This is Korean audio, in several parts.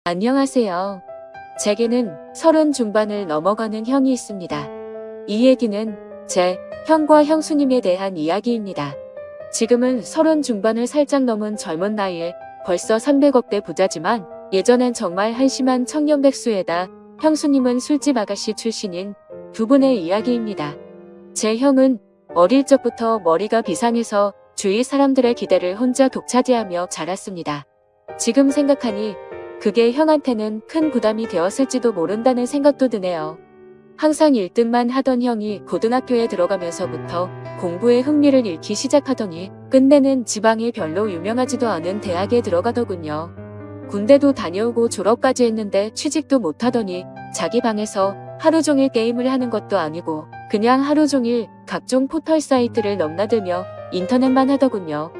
안녕하세요. 제게는 30 중반을 넘어가는 형이 있습니다. 이 얘기는 제 형과 형수님에 대한 이야기입니다. 지금은 30 중반을 살짝 넘은 젊은 나이에 벌써 300억대 부자지만 예전엔 정말 한심한 청년백수에다 형수님은 술집 아가씨 출신인 두 분의 이야기입니다. 제 형은 어릴 적부터 머리가 비상해서 주위 사람들의 기대를 혼자 독차지하며 자랐습니다. 지금 생각하니 그게 형한테는 큰 부담이 되었을지도 모른다는 생각도 드네요. 항상 1등만 하던 형이 고등학교에 들어가면서부터 공부에 흥미를 잃기 시작하더니 끝내는 지방에 별로 유명하지도 않은 대학에 들어가더군요. 군대도 다녀오고 졸업까지 했는데 취직도 못하더니 자기 방에서 하루 종일 게임을 하는 것도 아니고 그냥 하루 종일 각종 포털 사이트를 넘나들며 인터넷만 하더군요.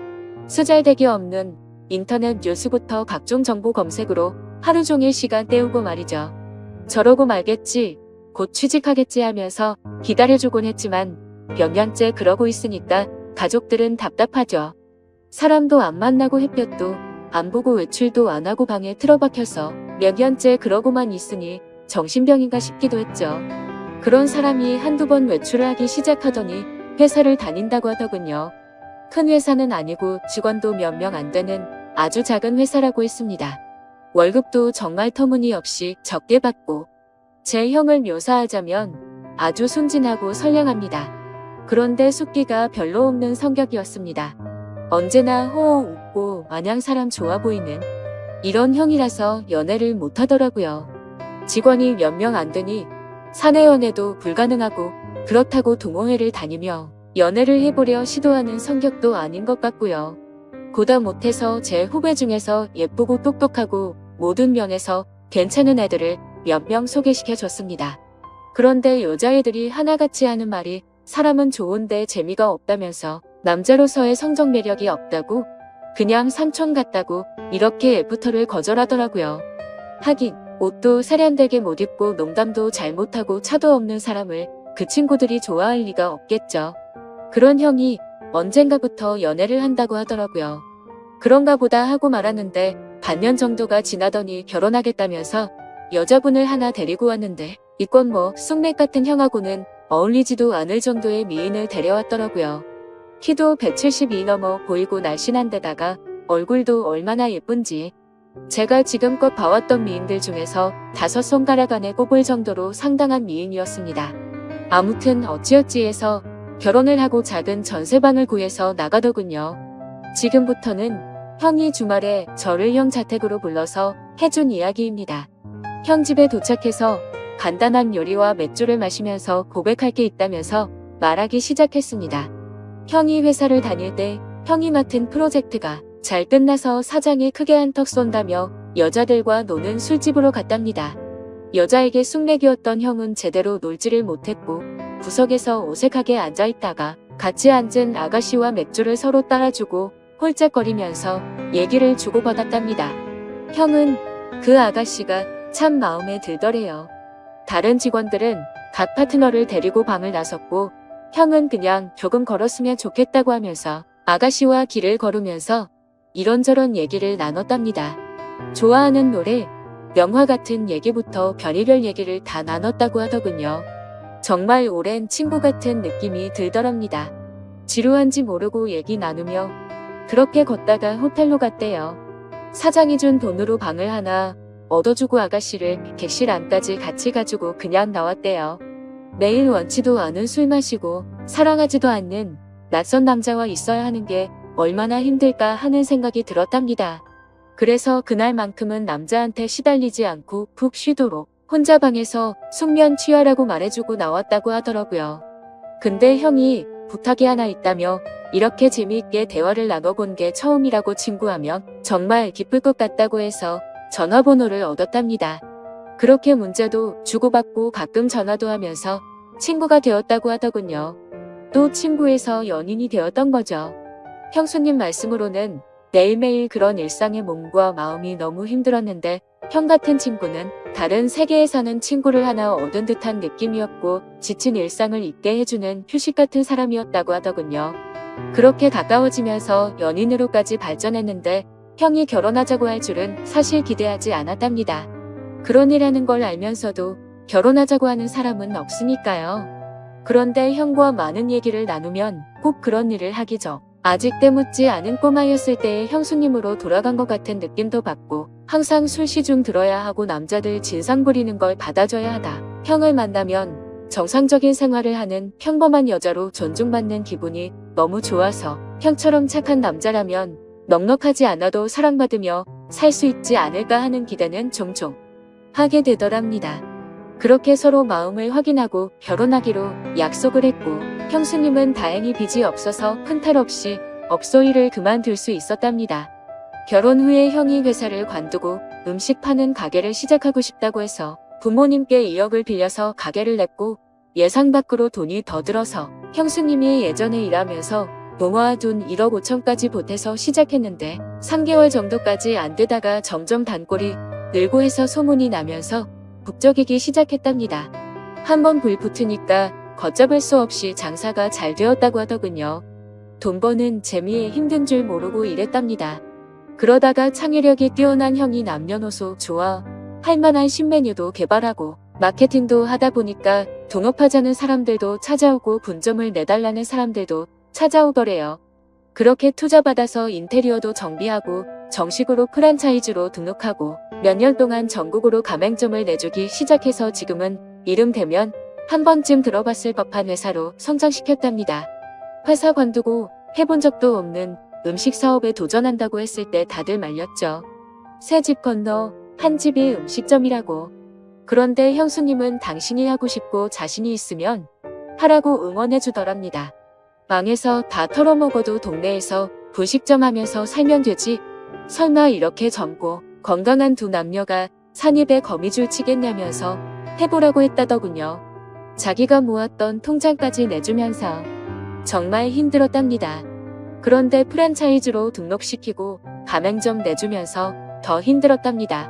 쓰잘데기 없는 인터넷 뉴스부터 각종 정보 검색으로 하루 종일 시간 때우고 말이죠. 저러고 말겠지, 곧 취직하겠지 하면서 기다려주곤 했지만 몇 년째 그러고 있으니까 가족들은 답답하죠. 사람도 안 만나고 햇볕도 안 보고 외출도 안 하고 방에 틀어박혀서 몇 년째 그러고만 있으니 정신병인가 싶기도 했죠. 그런 사람이 한두 번 외출을 하기 시작하더니 회사를 다닌다고 하더군요. 큰 회사는 아니고 직원도 몇 명 안 되는 아주 작은 회사라고 했습니다. 월급도 정말 터무니없이 적게 받고 제 형을 묘사하자면 아주 순진하고 선량합니다. 그런데 숫기가 별로 없는 성격이었습니다. 언제나 호호 웃고 마냥 사람 좋아 보이는 이런 형이라서 연애를 못하더라고요. 직원이 몇 명 안 되니 사내 연애도 불가능하고 그렇다고 동호회를 다니며 연애를 해보려 시도하는 성격도 아닌 것 같고요. 보다 못해서 제 후배 중에서 예쁘고 똑똑하고 모든 면에서 괜찮은 애들을 몇 명 소개시켜줬습니다. 그런데 여자애들이 하나같이 하는 말이 사람은 좋은데 재미가 없다면서 남자로서의 성적 매력이 없다고 그냥 삼촌 같다고 이렇게 애프터를 거절하더라고요. 하긴 옷도 세련되게 못 입고 농담도 잘 못하고 차도 없는 사람을 그 친구들이 좋아할 리가 없겠죠. 그런 형이 언젠가부터 연애를 한다고 하더라고요. 그런가 보다 하고 말았는데 반년 정도가 지나더니 결혼하겠다면서 여자분을 하나 데리고 왔는데 이건 뭐 쑥맥 같은 형하고는 어울리지도 않을 정도의 미인을 데려왔더라고요. 키도 172 넘어 보이고 날씬한 데다가 얼굴도 얼마나 예쁜지 제가 지금껏 봐왔던 미인들 중에서 5손가락 안에 꼽을 정도로 상당한 미인이었습니다. 아무튼 어찌어찌 해서 결혼을 하고 작은 전세방을 구해서 나가더군요. 지금부터는 형이 주말에 저를 형 자택으로 불러서 해준 이야기입니다. 형 집에 도착해서 간단한 요리와 맥주를 마시면서 고백할 게 있다면서 말하기 시작했습니다. 형이 회사를 다닐 때 형이 맡은 프로젝트가 잘 끝나서 사장이 크게 한턱 쏜다며 여자들과 노는 술집으로 갔답니다. 여자에게 숙맥이었던 형은 제대로 놀지를 못했고 구석에서 어색하게 앉아있다가 같이 앉은 아가씨와 맥주를 서로 따라주고 홀짝거리면서 얘기를 주고받았답니다. 형은 그 아가씨가 참 마음에 들더래요. 다른 직원들은 각 파트너를 데리고 방을 나섰고 형은 그냥 조금 걸었으면 좋겠다고 하면서 아가씨와 길을 걸으면서 이런저런 얘기를 나눴답니다. 좋아하는 노래, 명화 같은 얘기부터 별의별 얘기를 다 나눴다고 하더군요. 정말 오랜 친구 같은 느낌이 들더랍니다. 지루한지 모르고 얘기 나누며 그렇게 걷다가 호텔로 갔대요. 사장이 준 돈으로 방을 하나 얻어주고 아가씨를 객실 안까지 같이 가지고 그냥 나왔대요. 매일 원치도 않은 술 마시고 사랑하지도 않는 낯선 남자와 있어야 하는 게 얼마나 힘들까 하는 생각이 들었답니다. 그래서 그날만큼은 남자한테 시달리지 않고 푹 쉬도록 혼자 방에서 숙면 취하라고 말해주고 나왔다고 하더라고요. 근데 형이 부탁이 하나 있다며 이렇게 재미있게 대화를 나눠본 게 처음이라고 친구하면 정말 기쁠 것 같다고 해서 전화번호를 얻었답니다. 그렇게 문자도 주고받고 가끔 전화도 하면서 친구가 되었다고 하더군요. 또 친구에서 연인이 되었던 거죠. 형수님 말씀으로는 매일매일 그런 일상의 몸과 마음이 너무 힘들었는데 형 같은 친구는 다른 세계에 사는 친구를 하나 얻은 듯한 느낌이었고 지친 일상을 잊게 해주는 휴식 같은 사람이었다고 하더군요. 그렇게 가까워지면서 연인으로까지 발전했는데 형이 결혼하자고 할 줄은 사실 기대하지 않았답니다. 그런 일하는 걸 알면서도 결혼하자고 하는 사람은 없으니까요. 그런데 형과 많은 얘기를 나누면 꼭 그런 일을 하기죠. 아직 때묻지 않은 꼬마였을 때의 형수님으로 돌아간 것 같은 느낌도 받고 항상 술 시중 들어야 하고 남자들 진상 부리는 걸 받아줘야 하다. 형을 만나면 정상적인 생활을 하는 평범한 여자로 존중받는 기분이 너무 좋아서 형처럼 착한 남자라면 넉넉하지 않아도 사랑받으며 살 수 있지 않을까 하는 기대는 종종 하게 되더랍니다. 그렇게 서로 마음을 확인하고 결혼하기로 약속을 했고 형수님은 다행히 빚이 없어서 큰 탈 없이 업소 일을 그만둘 수 있었답니다. 결혼 후에 형이 회사를 관두고 음식 파는 가게를 시작하고 싶다고 해서 부모님께 2억을 빌려서 가게를 냈고 예상 밖으로 돈이 더 들어서 형수님이 예전에 일하면서 모아둔 1억 5천까지 보태서 시작했는데 3개월 정도까지 안 되다가 점점 단골이 늘고 해서 소문이 나면서 북적이기 시작했답니다. 한번 불 붙으니까 걷잡을 수 없이 장사가 잘 되었다고 하더군요. 돈 버는 재미에 힘든 줄 모르고 일했답니다. 그러다가 창의력이 뛰어난 형이 남녀노소 좋아 할 만한 신메뉴도 개발하고 마케팅도 하다 보니까 동업하자는 사람들도 찾아오고 분점을 내달라는 사람들도 찾아오더래요. 그렇게 투자받아서 인테리어도 정비하고 정식으로 프랜차이즈로 등록하고 몇 년 동안 전국으로 가맹점을 내주기 시작해서 지금은 이름 대면 한 번쯤 들어봤을 법한 회사로 성장시켰답니다. 회사 관두고 해본 적도 없는 음식 사업에 도전한다고 했을 때 다들 말렸죠. 새 집 건너 한 집이 음식점이라고. 그런데 형수님은 당신이 하고 싶고 자신이 있으면 하라고 응원해 주더랍니다. 망해서 다 털어먹어도 동네에서 분식점 하면서 살면 되지. 설마 이렇게 젊고 건강한 두 남녀가 산입에 거미줄 치겠냐면서 해보라고 했다더군요. 자기가 모았던 통장까지 내주면서 정말 힘들었답니다. 그런데 프랜차이즈로 등록시키고 가맹점 내주면서 더 힘들었답니다.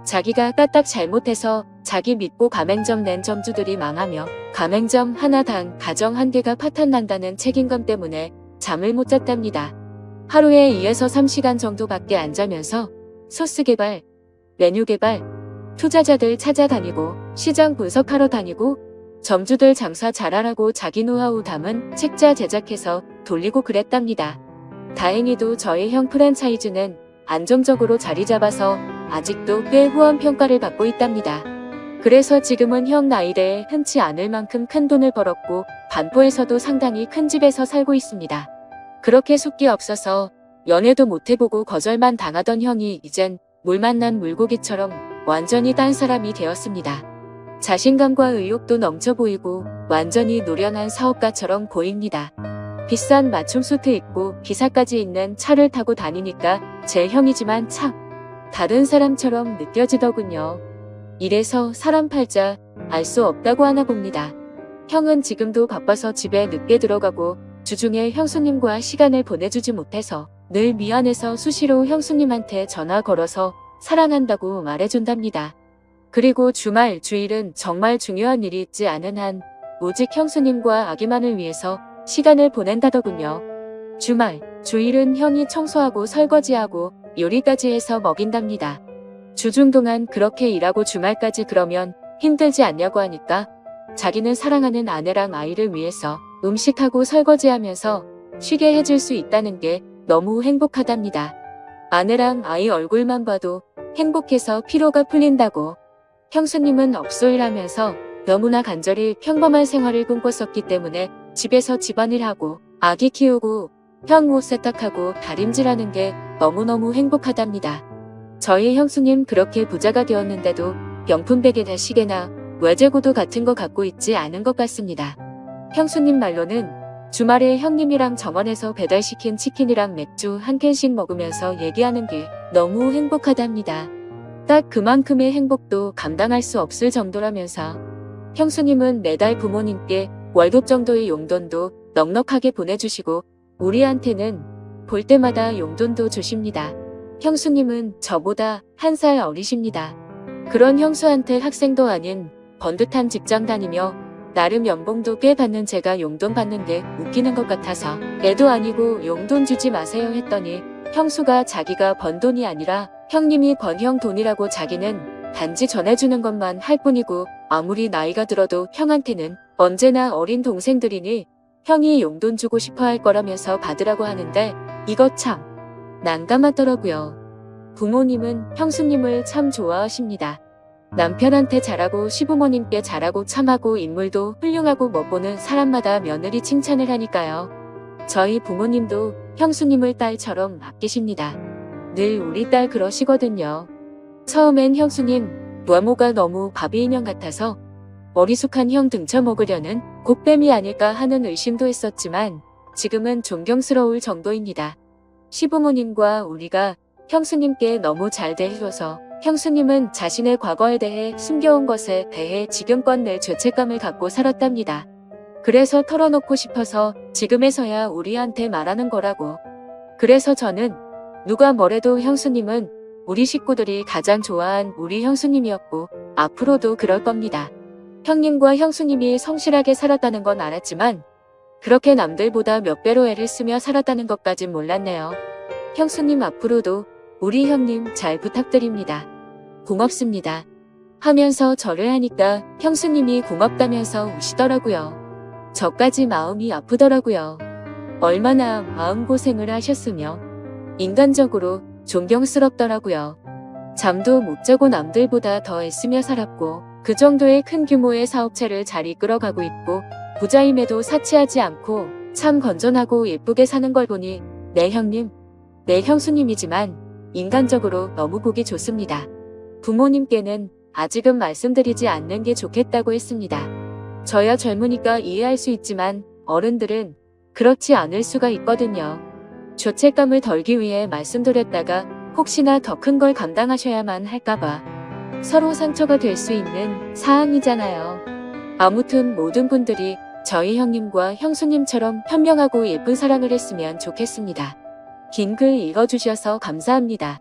자기가 까딱 잘못해서 자기 믿고 가맹점 낸 점주들이 망하며 가맹점 하나당 가정 한 개가 파탄난다는 책임감 때문에 잠을 못 잤답니다. 하루에 2에서 3시간 정도밖에 안 자면서 소스 개발, 메뉴 개발, 투자자들 찾아다니고 시장 분석하러 다니고 점주들 장사 잘하라고 자기 노하우 담은 책자 제작해서 돌리고 그랬답니다. 다행히도 저희 형 프랜차이즈는 안정적으로 자리 잡아서 아직도 꽤 후원 평가를 받고 있답니다. 그래서 지금은 형 나이대에 흔치 않을 만큼 큰 돈을 벌었고 반포에서도 상당히 큰 집에서 살고 있습니다. 그렇게 숫기 없어서 연애도 못해보고 거절만 당하던 형이 이젠 물 만난 물고기처럼 완전히 딴 사람이 되었습니다. 자신감과 의욕도 넘쳐 보이고 완전히 노련한 사업가처럼 보입니다. 비싼 맞춤 수트 입고 기사까지 있는 차를 타고 다니니까 제 형이지만 참 다른 사람처럼 느껴지더군요. 이래서 사람 팔자 알 수 없다고 하나 봅니다. 형은 지금도 바빠서 집에 늦게 들어가고 주중에 형수님과 시간을 보내주지 못해서 늘 미안해서 수시로 형수님한테 전화 걸어서 사랑한다고 말해준답니다. 그리고 주말, 주일은 정말 중요한 일이 있지 않은 한 오직 형수님과 아기만을 위해서 시간을 보낸다더군요. 주말, 주일은 형이 청소하고 설거지하고 요리까지 해서 먹인답니다. 주중 동안 그렇게 일하고 주말까지 그러면 힘들지 않냐고 하니까 자기는 사랑하는 아내랑 아이를 위해서 음식하고 설거지하면서 쉬게 해줄 수 있다는 게 너무 행복하답니다. 아내랑 아이 얼굴만 봐도 행복해서 피로가 풀린다고. 형수님은 업소일하면서 너무나 간절히 평범한 생활을 꿈꿨었기 때문에 집에서 집안일하고 아기 키우고 형 옷 세탁하고 다림질하는 게 너무너무 행복하답니다. 저희 형수님 그렇게 부자가 되었는데도 명품 베개나 시계나 외제구두 같은 거 갖고 있지 않은 것 같습니다. 형수님 말로는 주말에 형님이랑 정원에서 배달시킨 치킨이랑 맥주 한 캔씩 먹으면서 얘기하는 게 너무 행복하답니다. 딱 그만큼의 행복도 감당할 수 없을 정도라면서 형수님은 매달 부모님께 월급 정도의 용돈도 넉넉하게 보내주시고 우리한테는 볼 때마다 용돈도 주십니다. 형수님은 저보다 1살 어리십니다. 그런 형수한테 학생도 아닌 번듯한 직장 다니며 나름 연봉도 꽤 받는 제가 용돈 받는 게 웃기는 것 같아서 애도 아니고 용돈 주지 마세요 했더니 형수가 자기가 번 돈이 아니라 형님이 번 형 돈이라고 자기는 단지 전해주는 것만 할 뿐이고 아무리 나이가 들어도 형한테는 언제나 어린 동생들이니 형이 용돈 주고 싶어 할 거라면서 받으라고 하는데 이거 참 난감하더라고요. 부모님은 형수님을 참 좋아하십니다. 남편한테 잘하고 시부모님께 잘하고 참하고 인물도 훌륭하고 멋보는 사람마다 며느리 칭찬을 하니까요. 저희 부모님도 형수님을 딸처럼 아끼십니다. 늘 우리 딸 그러시거든요. 처음엔 형수님 외모가 너무 바비 인형 같아서 머리숙한 형 등쳐먹으려는 곱뱀이 아닐까 하는 의심도 했었지만 지금은 존경스러울 정도입니다. 시부모님과 우리가 형수님께 너무 잘 대해줘서 형수님은 자신의 과거에 대해 숨겨온 것에 대해 지금껏 내 죄책감을 갖고 살았답니다. 그래서 털어놓고 싶어서 지금에서야 우리한테 말하는 거라고. 그래서 저는 누가 뭐래도 형수님은 우리 식구들이 가장 좋아한 우리 형수님이었고 앞으로도 그럴 겁니다. 형님과 형수님이 성실하게 살았다는 건 알았지만 그렇게 남들보다 몇 배로 애를 쓰며 살았다는 것까진 몰랐네요. 형수님 앞으로도 우리 형님 잘 부탁드립니다. 고맙습니다. 하면서 절을 하니까 형수님이 고맙다면서 우시더라고요. 저까지 마음이 아프더라고요. 얼마나 마음고생을 하셨으며 인간적으로 존경스럽더라고요. 잠도 못 자고 남들보다 더 애쓰며 살았고 그 정도의 큰 규모의 사업체를 잘 이끌어가고 있고 부자임에도 사치하지 않고 참 건전하고 예쁘게 사는 걸 보니 내 형님, 내 형수님이지만 인간적으로 너무 보기 좋습니다. 부모님께는 아직은 말씀드리지 않는 게 좋겠다고 했습니다. 저야 젊으니까 이해할 수 있지만 어른들은 그렇지 않을 수가 있거든요. 죄책감을 덜기 위해 말씀드렸다가 혹시나 더 큰 걸 감당하셔야만 할까봐 서로 상처가 될 수 있는 사항이잖아요. 아무튼 모든 분들이 저희 형님과 형수님처럼 현명하고 예쁜 사랑을 했으면 좋겠습니다. 긴 글 읽어주셔서 감사합니다.